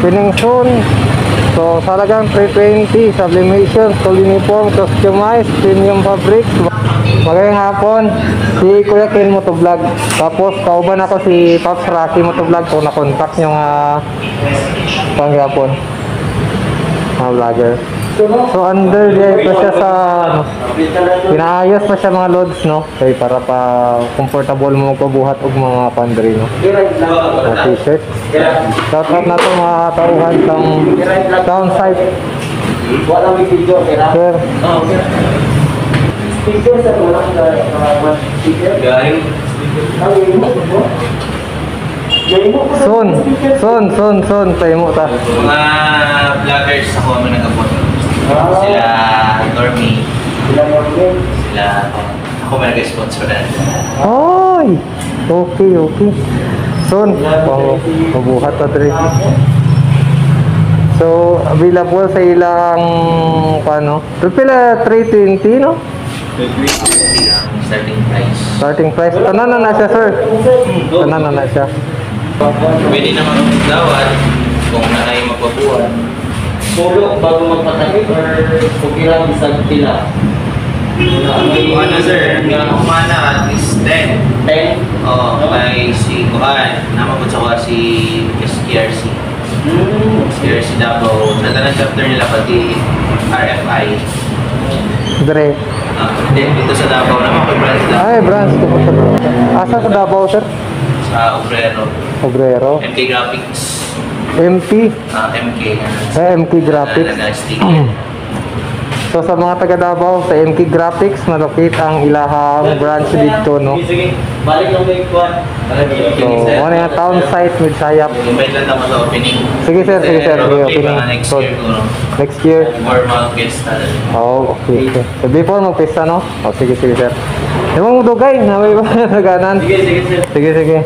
opening soon. So talagang 320 sublimation, full uniform, customized, premium fabrics. Magandang hapon, si Kuya Ken Motovlog. Tapos kauban ako si Pops Rocky Motovlog kung na-contact yung pangyapon vlogger. So under there pa siya sa pinaayos pa siya mga loads, no? Kaya para pa comfortable mo magpabuhat og mga pandry, no? T-shirt. Shout out na to mga tauhan ng town site. Wala may video, Sir. Speaker sa walang speaker. Galing. Son, tayo mo ta. Mga vloggers ako ang nag-abot. Sila Normie. Sila ako may nag-sponsor na. Ay! Okay. Son, pabuhat na rin. So, available sa ilang paano? Pila 320, no? Starting price. Starting price. Tanan na siya, sir. Tanan na siya. Pwede naman magdawat kung na kayo magpabuhan. Pulok bago magpatakip or kukirang isang tila? Ano sir, ang kumana at least 10. 10? Oo, may si Kuhan. Namabot sa si SKRC. SKRC Davao. Nagana chapter nila pati RFI. Dre. Dito sa Davao naman, may branch na. Ay, branch. Asa sa Davao, sir? Sa Obrero. Obrero. MK Graphics. MP. MK. MK Graphics. Sticker. So sa mga taga Davao, sa MK Graphics, malapit ang ilahang branch dito, no? Sige, balik lang may kuwan. So, ano yung town site with sayap. Invite lang naman sa opening. Sige, sir. Sige, Probably opening. mga next So, year ko, no? next year. Formal guest talaga. Oh, okay. So, before magpista, no? Oh, sige, sir. Yung mga dugay, na may ba naganan? Sige, sir. Sige.